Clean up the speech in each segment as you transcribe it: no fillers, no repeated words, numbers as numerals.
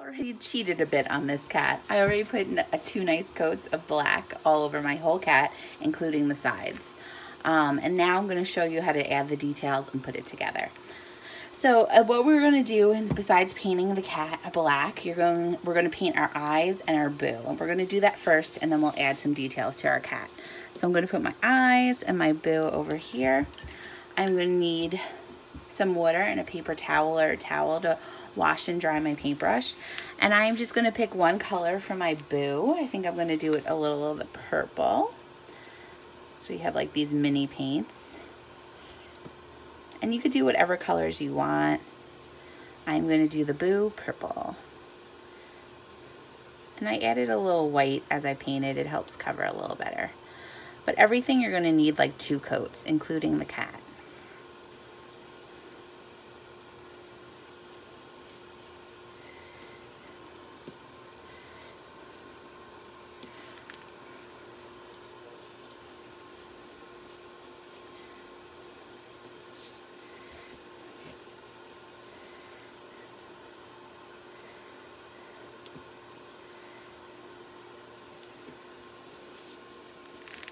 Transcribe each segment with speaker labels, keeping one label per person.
Speaker 1: already cheated a bit on this cat. I already put two nice coats of black all over my whole cat, including the sides. And now I'm going to show you how to add the details and put it together. So what we're going to do, besides painting the cat black, we're going to paint our eyes and our boo. And we're going to do that first, and then we'll add some details to our cat. So I'm going to put my eyes and my boo over here. I'm going to need some water and a paper towel or a towel to wash and dry my paintbrush. And I'm just going to pick one color for my boo. I think I'm going to do it a little of the purple. So you have like these mini paints. And you could do whatever colors you want. I'm going to do the boo purple. And I added a little white as I painted. It helps cover a little better. But everything you're going to need like 2 coats, including the cat.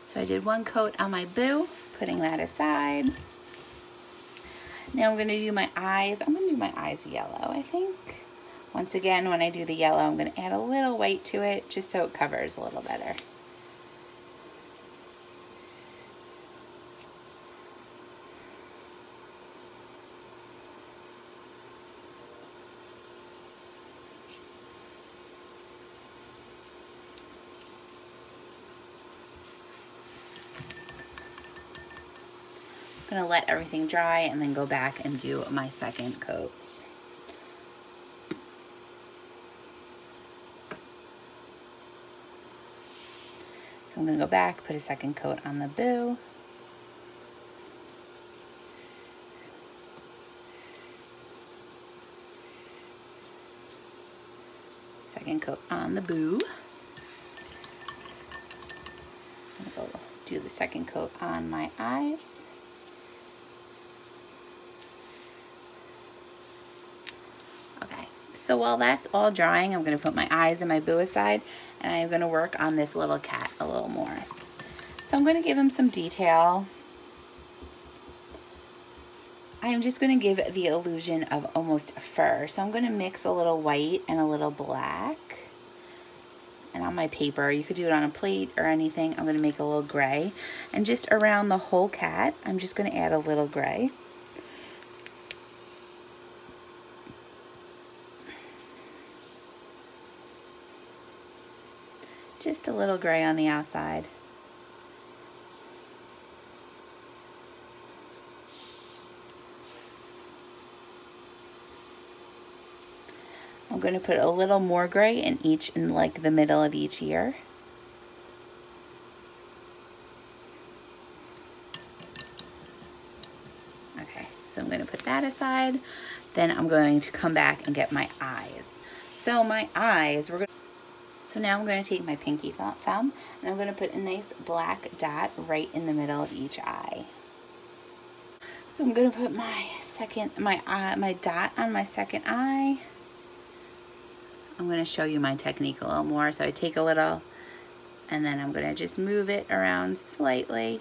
Speaker 1: So I did 1 coat on my boo, putting that aside. Now I'm going to do my eyes. I'm going to do my eyes yellow, I think. Once again, when I do the yellow, I'm going to add a little white to it just so it covers a little better. I'm going to let everything dry and then go back and do my second coats. So I'm going to go back, put a second coat on the boo. Second coat on the boo. I'm going to go do the second coat on my eyes. So while that's all drying, I'm going to put my eyes and my boo aside, and I'm going to work on this little cat a little more. So I'm going to give him some detail. I am just going to give the illusion of almost fur. So I'm going to mix a little white and a little black. And on my paper, you could do it on a plate or anything, I'm going to make a little gray. And just around the whole cat, I'm just going to add a little gray. Just a little gray on the outside. I'm going to put a little more gray in like the middle of each ear. Okay, so I'm going to put that aside. Then I'm going to come back and get my eyes. So my eyes, So now I'm going to take my pinky thumb and I'm going to put a nice black dot right in the middle of each eye. So I'm going to put my dot on my second eye. I'm going to show you my technique a little more. So I take a little and then I'm going to just move it around slightly.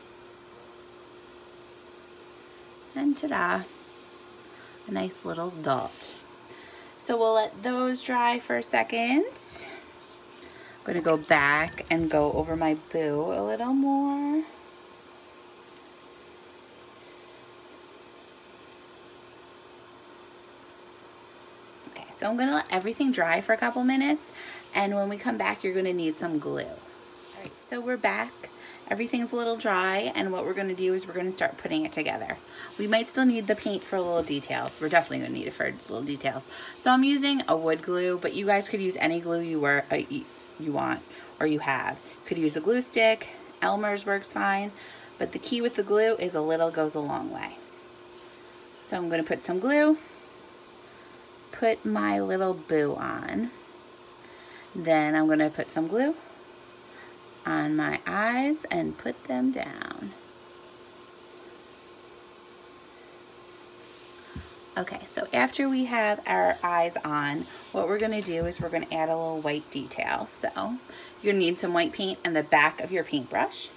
Speaker 1: And ta-da, a nice little dot. So we'll let those dry for a second. I'm going to go back and go over my boo a little more. Okay, so I'm going to let everything dry for a couple minutes, and when we come back, you're going to need some glue. All right, so we're back. Everything's a little dry, and what we're going to do is we're going to start putting it together. We might still need the paint for little details. We're definitely going to need it for little details. So I'm using a wood glue, but you guys could use any glue you want or you have. Could use a glue stick. Elmer's works fine, but the key with the glue is a little goes a long way. So I'm going to put some glue, put my little boo on, then I'm going to put some glue on my eyes and put them down. Okay, so after we have our eyes on, what we're gonna do is we're gonna add a little white detail. So you're gonna need some white paint and the back of your paintbrush.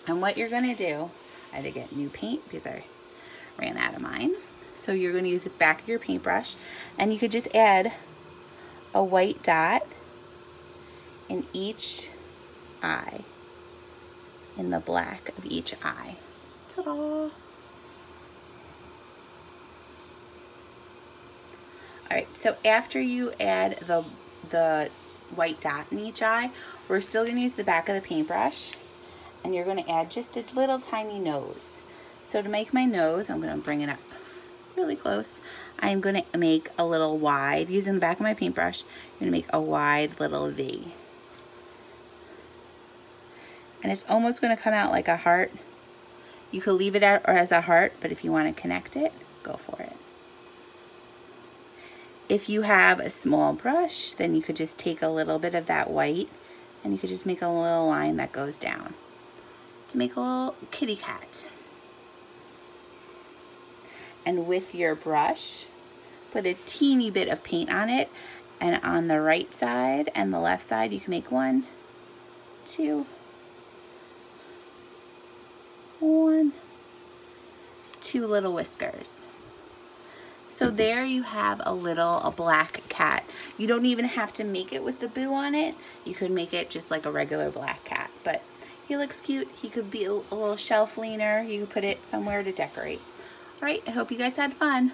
Speaker 1: And what you're gonna do, I had to get new paint because I ran out of mine. So you're gonna use the back of your paintbrush and you could just add a white dot in each eye, in the black of each eye. Ta-da! Alright, so after you add the white dot in each eye, we're still going to use the back of the paintbrush, and you're going to add just a little tiny nose. So to make my nose, I'm going to bring it up really close. I'm going to make a little wide, using the back of my paintbrush, I'm going to make a wide little V. And it's almost going to come out like a heart. You could leave it out or as a heart, but if you want to connect it, go for it. If you have a small brush, then you could just take a little bit of that white and you could just make a little line that goes down to make a little kitty cat. And with your brush, put a teeny bit of paint on it, and on the right side and the left side you can make 1, 2, 2 little whiskers. So there you have a black cat. You don't even have to make it with the boo on it. You could make it just like a regular black cat, but he looks cute. He could be a little shelf leaner. You could put it somewhere to decorate. All right, I hope you guys had fun.